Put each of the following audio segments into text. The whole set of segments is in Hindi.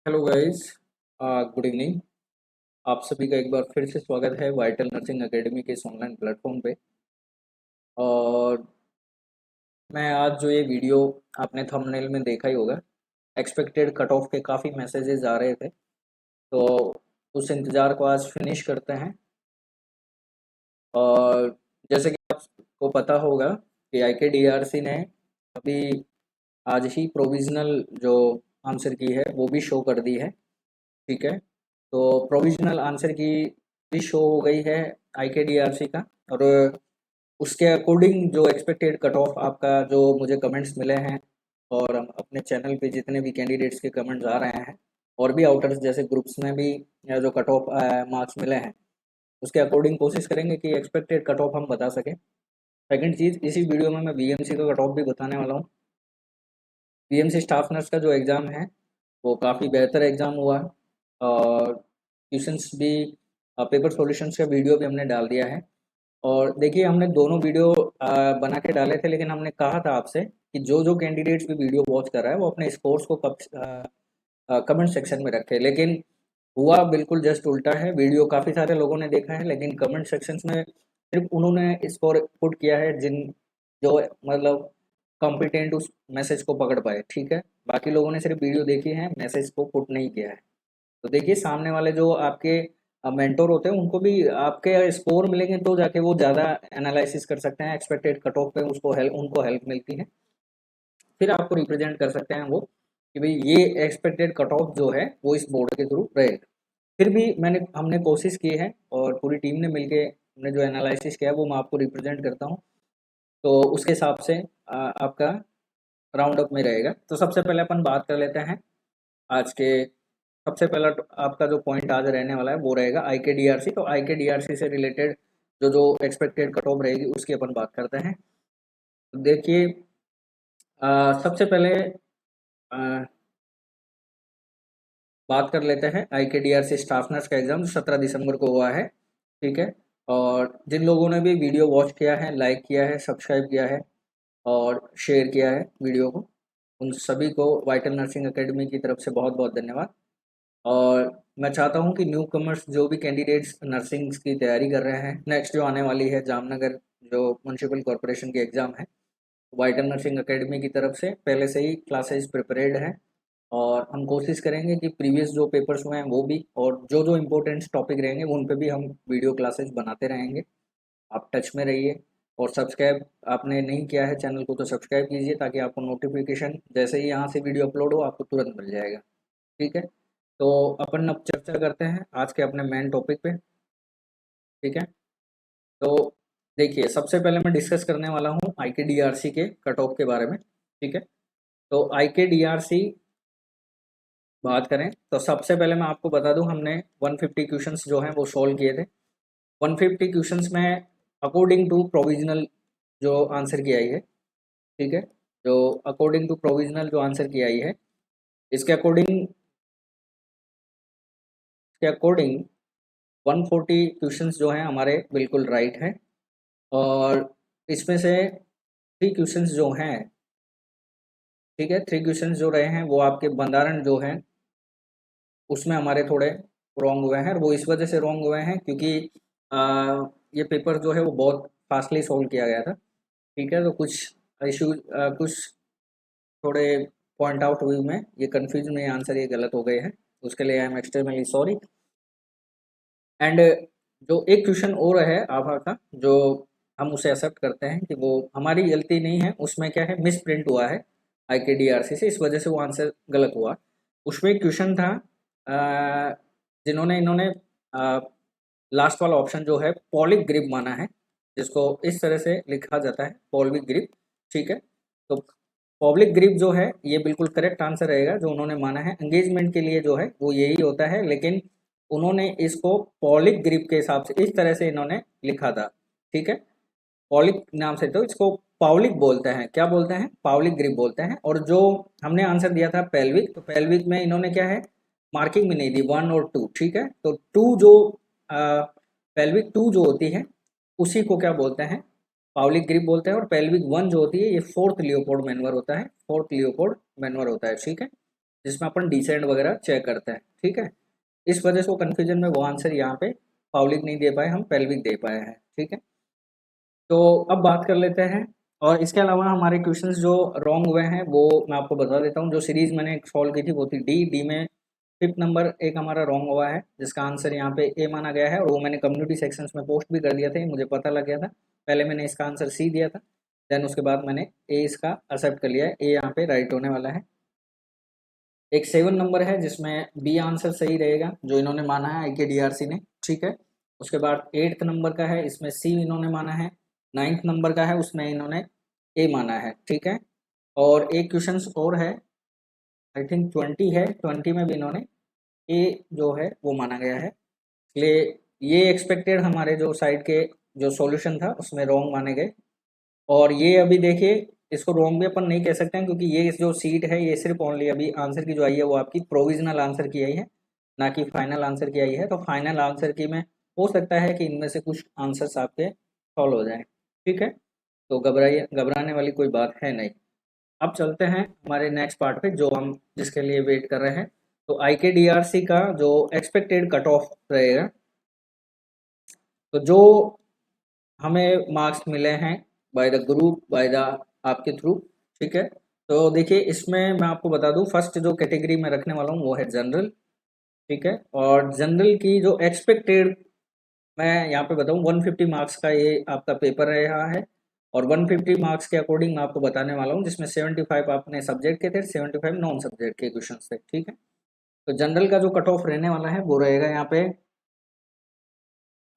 Hello guys, good evening. आप सभी का एक बार फिर से स्वागत है वाइटल नर्सिंग एकेडमी के इस ऑनलाइन प्लेटफॉर्म पे। और मैं आज जो ये वीडियो आपने थंबनेल में देखा ही होगा, एक्सपेक्टेड कट ऑफ के काफ़ी मैसेजेस आ रहे थे, तो उस इंतज़ार को आज फिनिश करते हैं। और जैसे कि आपको पता होगा कि IKDRC ने अभी आज ही प्रोविज़नल जो आंसर की है वो भी शो कर दी है। ठीक है, तो प्रोविजनल आंसर की भी शो हो गई है IKDRC का। और उसके अकॉर्डिंग जो एक्सपेक्टेड कट ऑफ आपका, जो मुझे कमेंट्स मिले हैं और अपने चैनल पे जितने भी कैंडिडेट्स के कमेंट्स आ रहे हैं और भी आउटर्स जैसे ग्रुप्स में भी जो कट ऑफ मार्क्स मिले हैं, उसके अकॉर्डिंग कोशिश करेंगे कि एक्सपेक्टेड कट ऑफ हम बता सकें। सेकंड चीज़, इसी वीडियो में मैं BMC का कट ऑफ भी बताने वाला हूँ। BMC स्टाफ नर्स का जो एग्ज़ाम है वो काफ़ी बेहतर एग्ज़ाम हुआ, और क्वेश्चंस भी, पेपर सॉल्यूशंस का वीडियो भी हमने डाल दिया है। और देखिए, हमने दोनों वीडियो बना के डाले थे, लेकिन हमने कहा था आपसे कि जो जो कैंडिडेट्स भी वीडियो वॉच कर रहा है वो अपने स्कोर्स को कमेंट सेक्शन में रखे। लेकिन हुआ बिल्कुल जस्ट उल्टा है। वीडियो काफ़ी सारे लोगों ने देखा है, लेकिन कमेंट सेक्शंस में सिर्फ उन्होंने स्कोर पुट किया है जिन जो मतलब कॉम्पिटेंट उस मैसेज को पकड़ पाए। ठीक है, बाकी लोगों ने सिर्फ वीडियो देखी है, मैसेज को पुट नहीं किया है। तो देखिए, सामने वाले जो आपके मेंटोर होते हैं उनको भी आपके स्कोर मिलेंगे तो जाके वो ज़्यादा एनालिसिस कर सकते हैं, एक्सपेक्टेड कट ऑफ पे उसको हेल्प उनको हेल्प मिलती है। फिर आपको रिप्रेजेंट कर सकते हैं वो कि भाई ये एक्सपेक्टेड कट ऑफ जो है वो इस बोर्ड के थ्रू रहेगा। फिर भी हमने कोशिश की है और पूरी टीम ने मिलके हमने जो एनालिसिस किया है वो मैं आपको रिप्रेजेंट करता हूँ। तो उसके हिसाब से आपका राउंड अप में रहेगा। तो सबसे पहले अपन बात कर लेते हैं आज के। सबसे पहला आपका जो पॉइंट आज रहने वाला है वो रहेगा IKDRC। तो IKDRC से रिलेटेड जो जो एक्सपेक्टेड कट ऑफ रहेगी उसकी अपन बात करते हैं। तो देखिए, सबसे पहले अ, बात कर लेते हैं IKDRC स्टाफ नर्स का एग्ज़ाम जो 17 दिसंबर को हुआ है। ठीक है, और जिन लोगों ने भी वीडियो वॉच किया है, लाइक किया है, सब्सक्राइब किया है और शेयर किया है वीडियो को, उन सभी को वाइटल नर्सिंग एकेडमी की तरफ से बहुत बहुत धन्यवाद। और मैं चाहता हूं कि न्यू कमर्स जो भी कैंडिडेट्स नर्सिंग की तैयारी कर रहे हैं, नेक्स्ट जो आने वाली है जामनगर जो म्यूनसिपल कॉरपोरेशन की एग्ज़ाम है, वाइटल नर्सिंग एकेडमी की तरफ से पहले से ही क्लासेस प्रिपेयर्ड हैं। और हम कोशिश करेंगे कि प्रीवियस जो पेपर्स हुए हैं वो भी, और जो जो इम्पोर्टेंट टॉपिक रहेंगे उन पे भी हम वीडियो क्लासेस बनाते रहेंगे। आप टच में रहिए। और सब्सक्राइब आपने नहीं किया है चैनल को तो सब्सक्राइब कीजिए, ताकि आपको नोटिफिकेशन जैसे ही यहाँ से वीडियो अपलोड हो आपको तुरंत मिल जाएगा। ठीक है, तो अपन अब चर्चा करते हैं आज के अपने मेन टॉपिक पे। ठीक है, तो देखिए, सबसे पहले मैं डिस्कस करने वाला हूँ IKDRC के कट ऑफ के बारे में। ठीक है, तो IKDRC बात करें तो सबसे पहले मैं आपको बता दूं, हमने 150 क्वेश्चंस जो हैं वो सॉल्व किए थे। 150 क्वेश्चंस में अकॉर्डिंग टू प्रोविजनल जो आंसर की आई है। ठीक है, जो अकॉर्डिंग टू प्रोविजनल जो आंसर की आई है, इसके अकॉर्डिंग इसके अकॉर्डिंग 140 क्वेश्चंस जो हैं हमारे बिल्कुल राइट हैं। और इसमें से 3 क्वेश्चंस जो हैं, ठीक है, 3 क्वेश्चंस जो रहे हैं वो आपके बंधारण जो हैं उसमें हमारे थोड़े रॉन्ग हुए हैं। और वो इस वजह से रॉन्ग हुए हैं क्योंकि ये पेपर जो है वो बहुत फास्टली सॉल्व किया गया था। ठीक है, तो कुछ इशू, कुछ थोड़े पॉइंट आउट हुई में ये कंफ्यूज में आंसर ये गलत हो गए हैं, उसके लिए I am extremely sorry. And जो एक क्वेश्चन और है आभा का, जो हम उसे एक्सेप्ट करते हैं कि वो हमारी गलती नहीं है, उसमें क्या है, मिस प्रिंट हुआ है IKDRC से, इस वजह से वो आंसर गलत हुआ। उसमें एक क्वेश्चन था, जिन्होंने इन्होंने लास्ट वाला ऑप्शन जो है पॉलिक ग्रिप माना है, जिसको इस तरह से लिखा जाता है पॉलिक ग्रिप। ठीक है, तो पब्लिक ग्रिप जो है ये बिल्कुल करेक्ट आंसर रहेगा जो उन्होंने माना है। एंगेजमेंट के लिए जो है वो यही होता है, लेकिन उन्होंने इसको पॉलिक ग्रिप के हिसाब से इस तरह से इन्होंने लिखा था। ठीक है, पॉलिक नाम से, तो इसको पावलिक बोलते हैं। क्या बोलते हैं? पावलिक ग्रिप बोलते हैं। और जो हमने आंसर दिया था पेल्विक, तो पेल्विक में इन्होंने क्या है, मार्किंग भी नहीं दी 1 और 2। ठीक है, तो 2 जो पेल्विक 2 जो होती है उसी को क्या बोलते हैं, पावलिक ग्रिप बोलते हैं। और पेल्विक 1 जो होती है ये फोर्थ लियोपोल्ड मैनवर होता है, फोर्थ लियोपोल्ड मैनवर होता है। ठीक है, जिसमें अपन डिसेंट वगैरह चेक करते हैं, ठीक है। इस वजह से वो कन्फ्यूजन में वो आंसर यहाँ पे पाउलिक नहीं दे पाए, हम पेल्विक दे पाए हैं, ठीक है। तो अब बात कर लेते हैं, और इसके अलावा हमारे क्वेश्चंस जो रॉन्ग हुए हैं वो मैं आपको बता देता हूँ। जो सीरीज मैंने सॉल्व की थी वो थी डी में 5th नंबर एक हमारा रॉन्ग हुआ है, जिसका आंसर यहाँ पे ए माना गया है, और वो मैंने कम्युनिटी सेक्शंस में पोस्ट भी कर दिया था, मुझे पता लग गया था। पहले मैंने इसका आंसर सी दिया था, देन उसके बाद मैंने ए इसका एक्सेप्ट कर लिया है, ए यहाँ पे राइट होने वाला है। एक 7 नंबर है जिसमें बी आंसर सही रहेगा, जो इन्होंने माना है IKDRC ने, ठीक है। उसके बाद 8th नंबर का है, इसमें सी इन्होंने माना है। 9th नंबर का है, उसमें इन्होंने ए माना है, ठीक है। और एक क्वेश्चन और है, आई थिंक 20 है, 20 में भी इन्होंने ए जो है वो माना गया है, इसलिए ये एक्सपेक्टेड हमारे जो साइड के जो सॉल्यूशन था उसमें रॉन्ग माने गए। और ये अभी देखिए, इसको रॉन्ग भी अपन नहीं कह सकते हैं, क्योंकि ये जो सीट है ये सिर्फ ओनली अभी आंसर की जो आई है वो आपकी प्रोविजनल आंसर की आई है, ना कि फाइनल आंसर की आई है। तो फाइनल आंसर की में हो सकता है कि इनमें से कुछ आंसर्स आपके सॉल्व हो जाएं, ठीक है। तो घबराने वाली कोई बात है नहीं। अब चलते हैं हमारे नेक्स्ट पार्ट पे, जो हम जिसके लिए वेट कर रहे हैं। तो IKDRC का जो एक्सपेक्टेड कट ऑफ रहेगा, तो जो हमें मार्क्स मिले हैं by the group, by the आपके थ्रू, ठीक है। तो देखिए, इसमें मैं आपको बता दूं, फर्स्ट जो कैटेगरी में रखने वाला हूँ वो है जनरल, ठीक है। और जनरल की जो एक्सपेक्टेड, मैं यहाँ पे बताऊँ 150 मार्क्स का ये आपका पेपर रहा है, और 150 मार्क्स के अकॉर्डिंग मैं आपको बताने वाला हूँ, जिसमें 75 अपने सब्जेक्ट के थे, 75 नॉन सब्जेक्ट के क्वेश्चन थे, ठीक है। तो जनरल का जो कट ऑफ रहने वाला है वो रहेगा यहाँ पे,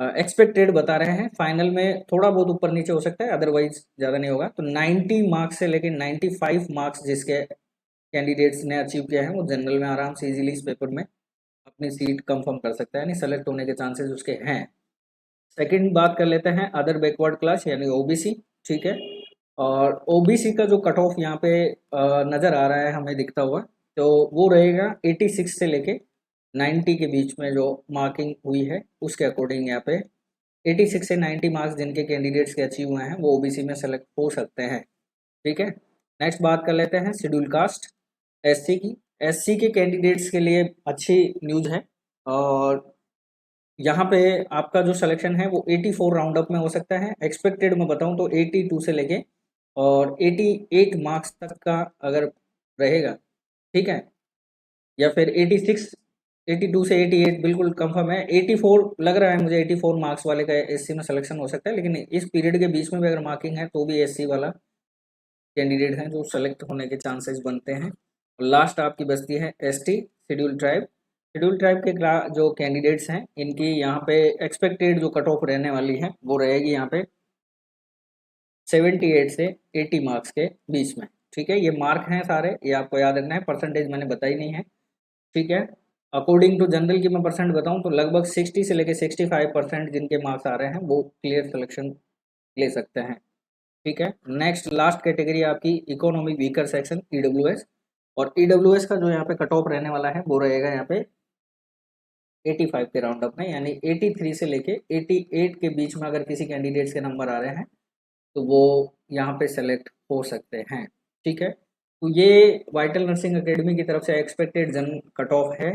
एक्सपेक्टेड बता रहे हैं, फाइनल में थोड़ा बहुत ऊपर नीचे हो सकता है, अदरवाइज ज़्यादा नहीं होगा। तो 90 मार्क्स से लेकर 95 मार्क्स जिसके कैंडिडेट्स ने अचीव किया है, वो जनरल में आराम से इजीली इस पेपर में अपनी सीट कंफर्म कर सकता है, यानी सेलेक्ट होने के चांसेस उसके हैं। सेकंड बात कर लेते हैं अदर बैकवर्ड क्लास यानी OBC, ठीक है। और OBC का जो कट ऑफ यहाँ पे नज़र आ रहा है हमें दिखता हुआ, तो वो रहेगा 86 से लेके 90 के बीच में जो मार्किंग हुई है उसके अकॉर्डिंग यहाँ पे 86 से 90 मार्क्स जिनके कैंडिडेट्स के अचीव हुए हैं वो OBC में सेलेक्ट हो सकते हैं, ठीक है। नेक्स्ट बात कर लेते हैं शेड्यूल कास्ट SC की। SC के कैंडिडेट्स के लिए अच्छी न्यूज़ है, और यहाँ पे आपका जो सिलेक्शन है वो 84 राउंड अप में हो सकता है। एक्सपेक्टेड मैं बताऊँ तो 82 से लेके और 88 मार्क्स तक का अगर रहेगा, ठीक है, या फिर 86, 82 से 88 बिल्कुल कंफर्म है। 84 लग रहा है मुझे, 84 मार्क्स वाले का SC में सिलेक्शन हो सकता है, लेकिन इस पीरियड के बीच में भी अगर मार्किंग है तो भी SC वाला कैंडिडेट हैं जो सेलेक्ट होने के चांसेस बनते हैं। और लास्ट आपकी बचती है ST schedule tribe. Schedule tribe के जो कैंडिडेट्स हैं इनकी यहाँ पे एक्सपेक्टेड जो कट ऑफ रहने वाली है वो रहेगी यहाँ पे 78 से 80 मार्क्स के बीच में, ठीक है। ये मार्क हैं सारे, ये आपको याद रखना है, परसेंटेज मैंने बताई नहीं है, ठीक है। अकॉर्डिंग टू जनरल की मैं परसेंट बताऊं तो लगभग 60 से लेकर 65% जिनके मार्क्स आ रहे हैं वो क्लियर सिलेक्शन ले सकते हैं, ठीक है। नेक्स्ट लास्ट कैटेगरी आपकी इकोनॉमी वीकर सेक्शन EWS, और EWS का जो यहाँ पे कट ऑफ रहने वाला है वो रहेगा यहाँ पे 85 के राउंड अप में, यानी 83 से लेके 88 के बीच में अगर किसी कैंडिडेट्स के नंबर आ रहे हैं तो वो यहाँ पे सेलेक्ट हो सकते हैं, ठीक है। तो ये वाइटल नर्सिंग एकेडमी की तरफ से एक्सपेक्टेड जन कट ऑफ है,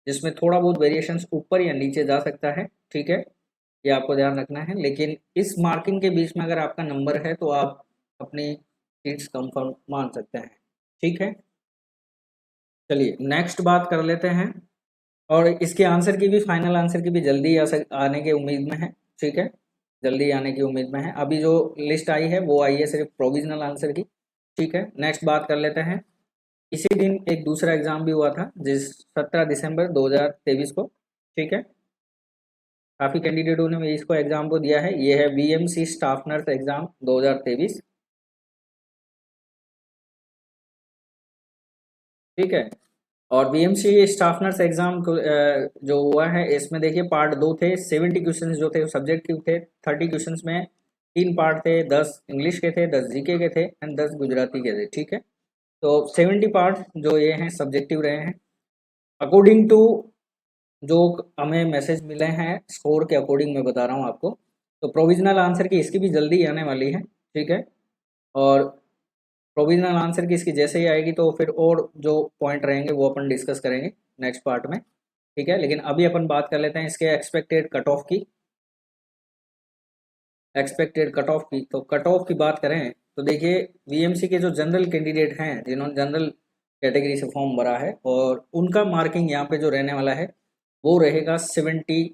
जिसमें थोड़ा बहुत वेरिएशंस ऊपर या नीचे जा सकता है, ठीक है। ये आपको ध्यान रखना है, लेकिन इस मार्किंग के बीच में अगर आपका नंबर है तो आप अपनी सीट्स कंफर्म मान सकते हैं, ठीक है। चलिए नेक्स्ट बात कर लेते हैं, और इसके आंसर की भी, फाइनल आंसर की भी जल्दी आने की उम्मीद में है, ठीक है, जल्दी आने की उम्मीद में है। अभी जो लिस्ट आई है वो आई है सिर्फ प्रोविजनल आंसर की, ठीक है। नेक्स्ट बात कर लेते हैं, इसी दिन एक दूसरा एग्जाम भी हुआ था जिस 17 दिसंबर 2023 को, ठीक है। काफ़ी कैंडिडेटों ने इसको एग्जाम को दिया है, ये है BMC स्टाफ नर्स एग्जाम 2023, ठीक है। और BMC स्टाफ नर्स एग्जाम जो हुआ है इसमें देखिए पार्ट 2 थे, 70 क्वेश्चन जो थे सब्जेक्ट के थे, 30 क्वेश्चन में 3 पार्ट थे, 10 इंग्लिश के थे, 10 GK के थे एंड 10 गुजराती के थे, ठीक है। तो 70 पार्ट जो ये हैं सब्जेक्टिव रहे हैं। अकॉर्डिंग टू जो हमें मैसेज मिले हैं स्कोर के अकॉर्डिंग मैं बता रहा हूँ आपको, तो प्रोविजनल आंसर की इसकी भी जल्दी आने वाली है, ठीक है। और प्रोविजनल आंसर की इसकी जैसे ही आएगी तो फिर और जो पॉइंट रहेंगे वो अपन डिस्कस करेंगे नेक्स्ट पार्ट में, ठीक है। लेकिन अभी अपन बात कर लेते हैं इसके एक्सपेक्टेड कट ऑफ की। एक्सपेक्टेड कट ऑफ की, तो कट ऑफ की बात करें तो देखिए वीएमसी के जो जनरल कैंडिडेट हैं जिन्होंने जनरल कैटेगरी से फॉर्म भरा है और उनका मार्किंग यहाँ पे जो रहने वाला है वो रहेगा 70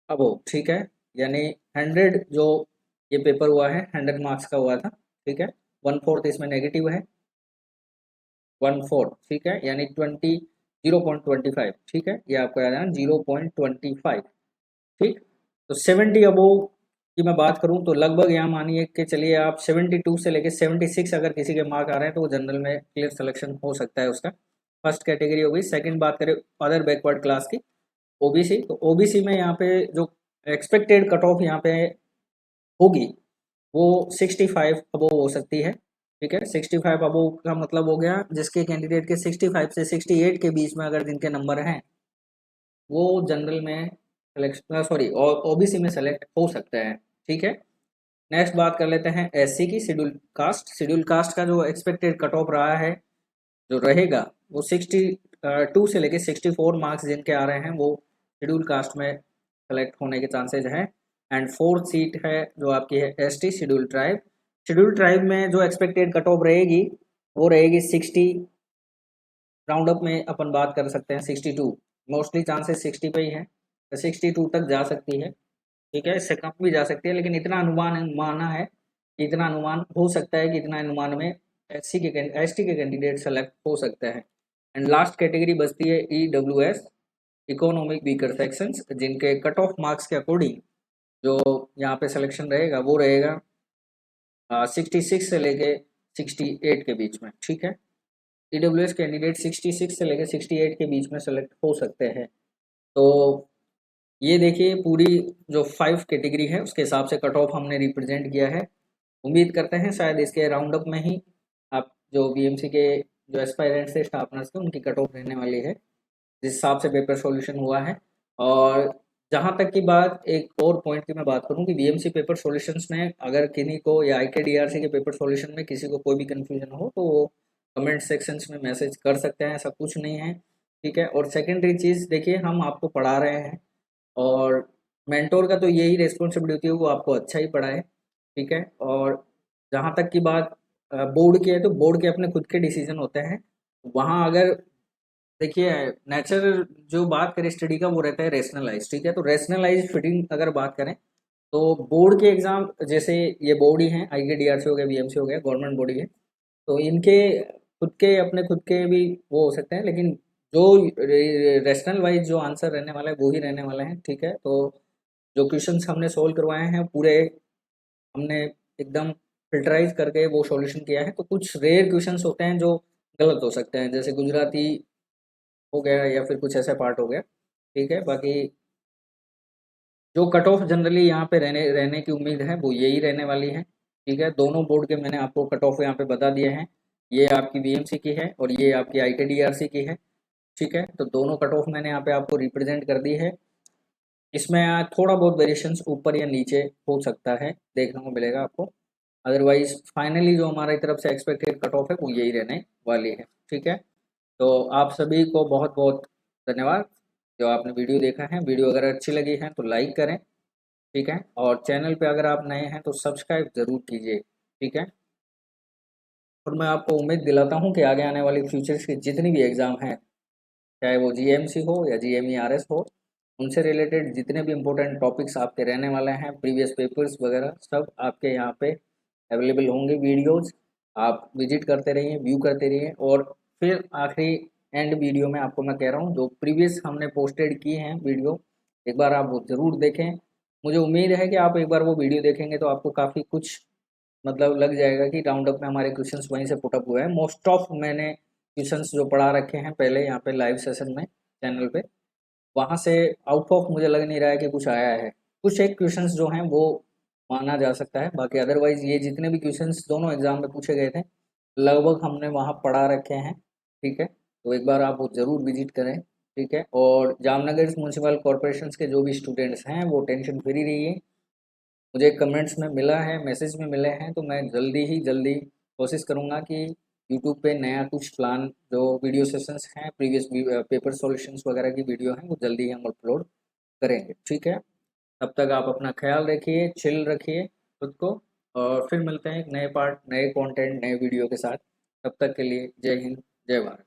अबो, ठीक है। यानी 100 जो ये पेपर हुआ है 100 मार्क्स का हुआ था, ठीक है। 1/4 इसमें नेगेटिव है, 1/4, ठीक है, यानी 0.25, ठीक है, ये आपको याद है 0.25, ठीक। तो 70 अबोव की मैं बात करूं तो लगभग यहाँ मानिए कि चलिए आप 72 से लेके 76 अगर किसी के मार्क आ रहे हैं तो वो जनरल में क्लियर सिलेक्शन हो सकता है उसका। फर्स्ट कैटेगरी हो गई। सेकंड बात करें अदर बैकवर्ड क्लास की, ओबीसी, तो ओबीसी में यहाँ पे जो एक्सपेक्टेड कट ऑफ यहाँ पे होगी वो 65 अबोव हो सकती है, ठीक है। 65 अबोव का मतलब हो गया जिसके कैंडिडेट के 65 से 68 के बीच में अगर जिनके नंबर हैं वो जनरल में सिलेक्शन, सॉरी ओबीसी में सेलेक्ट हो सकते हैं, ठीक है। नेक्स्ट बात कर लेते हैं एससी की, शेड्यूल कास्ट। शेड्यूल कास्ट का जो एक्सपेक्टेड कट ऑफ रहा है जो रहेगा वो 62 से लेके 64 मार्क्स जिनके आ रहे हैं वो शेड्यूल कास्ट में सेलेक्ट होने के चांसेज हैं। एंड फोर्थ सीट है जो आपकी है ST schedule tribe. Schedule tribe में जो एक्सपेक्टेड कट ऑफ रहेगी वो रहेगी 60, राउंड अप में अपन बात कर सकते हैं 62, मोस्टली चांसेस 60 पे ही है, 62 तक जा सकती है, ठीक है। इससे कम भी जा सकती है लेकिन इतना अनुमान माना है, इतना अनुमान हो सकता है कि इतना अनुमान में एसटी के कैंडिडेट सेलेक्ट हो सकते हैं। एंड लास्ट कैटेगरी बचती है ईडब्ल्यूएस, इकोनॉमिक वीकर सेक्शंस, जिनके कट ऑफ मार्क्स के अकॉर्डिंग जो यहाँ पे सिलेक्शन रहेगा वो रहेगा 66 से लेके 68 के बीच में, ठीक है। ईडब्ल्यूएस कैंडिडेट 66 से लेके 68 के बीच में सेलेक्ट हो सकते हैं। तो ये देखिए पूरी जो 5 कैटेगरी है उसके हिसाब से कट ऑफ हमने रिप्रेजेंट किया है। उम्मीद करते हैं शायद इसके राउंड अप में ही आप जो बीएमसी के जो एस्पायरेंट्स थे स्टाफनर्स थे उनकी कट ऑफ रहने वाली है जिस हिसाब से पेपर सॉल्यूशन हुआ है। और जहाँ तक की बात एक और पॉइंट की मैं बात करूँ कि बीएमसी पेपर सॉल्यूशंस में अगर किन्हीं को या आईकेडीआरसी के पेपर सॉल्यूशन में किसी को कोई भी कन्फ्यूजन हो तो वो कमेंट सेक्शंस में मैसेज कर सकते हैं, ऐसा कुछ नहीं है, ठीक है। और सेकेंडरी चीज़ देखिए हम आपको पढ़ा रहे हैं और मेंटोर का तो यही रिस्पॉन्सिबिलिटी है वो आपको अच्छा ही पढ़ाए, ठीक है। और जहाँ तक की बात बोर्ड की है तो बोर्ड के अपने खुद के डिसीजन होते हैं। वहाँ अगर देखिए नेचर जो बात करें स्टडी का वो रहता है रेशनलाइज, ठीक है। तो रेशनलाइज फिटिंग अगर बात करें तो बोर्ड के एग्जाम जैसे ये बोर्ड ही हैं, आईकेडीआरसी हो गया, बीएमसी हो गया, गवर्नमेंट बॉडी है, तो इनके खुद के भी वो हो सकते हैं लेकिन जो रेशनल वाइज जो आंसर रहने वाला है वो ही रहने वाला है, ठीक है। तो जो क्वेश्चंस हमने सोल्व करवाए हैं पूरे हमने एकदम फिल्टराइज करके वो सॉल्यूशन किया है। तो कुछ रेयर क्वेश्चंस होते हैं जो गलत हो सकते हैं जैसे गुजराती हो गया या फिर कुछ ऐसा पार्ट हो गया, ठीक है। बाकी जो कट ऑफ जनरली यहाँ पे रहने रहने की उम्मीद है वो यही रहने वाली है, ठीक है। दोनों बोर्ड के मैंने आपको कट ऑफ यहाँ पे बता दिए हैं, ये आपकी बीएमसी की है और ये आपकी आईकेडीआरसी की है, ठीक है। तो दोनों कट ऑफ मैंने यहाँ पे आपको रिप्रेजेंट कर दी है। इसमें थोड़ा बहुत वेरिएशंस ऊपर या नीचे हो सकता है, देखने को मिलेगा आपको। अदरवाइज फाइनली जो हमारी तरफ से एक्सपेक्टेड कट ऑफ है वो यही रहने वाली है, ठीक है। तो आप सभी को बहुत बहुत धन्यवाद जो आपने वीडियो देखा है। वीडियो अगर अच्छी लगी है तो लाइक करें, ठीक है। और चैनल पे अगर आप नए हैं तो सब्सक्राइब ज़रूर कीजिए, ठीक है। और मैं आपको उम्मीद दिलाता हूँ कि आगे आने वाली फ्यूचर्स की जितनी भी एग्ज़ाम हैं, चाहे वो जीएमसी हो या जीएमईआरएस हो, उनसे रिलेटेड जितने भी इम्पोर्टेंट टॉपिक्स आपके रहने वाले हैं, प्रीवियस पेपर्स वगैरह सब आपके यहाँ पे अवेलेबल होंगे वीडियोज़। आप विजिट करते रहिए, व्यू करते रहिए और फिर आखिरी एंड वीडियो में आपको मैं कह रहा हूँ जो प्रीवियस हमने पोस्टेड किए हैं वीडियो, एक बार आप वो ज़रूर देखें। मुझे उम्मीद है कि आप एक बार वो वीडियो देखेंगे तो आपको काफ़ी कुछ मतलब लग जाएगा कि राउंड अप में हमारे क्वेश्चंस वहीं से पुट अप हुए हैं। मोस्ट ऑफ मैंने क्वेश्चंस जो पढ़ा रखे हैं पहले यहाँ पे लाइव सेशन में चैनल पे, वहाँ से आउट ऑफ मुझे लग नहीं रहा है कि कुछ आया है। कुछ एक क्वेश्चंस जो हैं वो माना जा सकता है, बाकी अदरवाइज ये जितने भी क्वेश्चंस दोनों एग्जाम में पूछे गए थे लगभग हमने वहाँ पढ़ा रखे हैं, ठीक है। तो एक बार आप वो ज़रूर विजिट करें, ठीक है। और जामनगर म्यूनसिपल कॉरपोरेशन के जो भी स्टूडेंट्स हैं वो टेंशन फ्री रहिए। मुझे कमेंट्स में मिला है, मैसेज में मिले हैं, तो मैं जल्दी कोशिश करूँगा कि यूट्यूब पे नया कुछ प्लान जो वीडियो सेशंस हैं, प्रीवियस पेपर सॉल्यूशंस वगैरह की वीडियो हैं, वो जल्दी ही हम अपलोड करेंगे। ठीक है, तब तक आप अपना ख्याल रखिए, चिल रखिए खुद को, और फिर मिलते हैं एक नए पार्ट, नए कंटेंट, नए वीडियो के साथ। तब तक के लिए जय हिंद, जय भारत।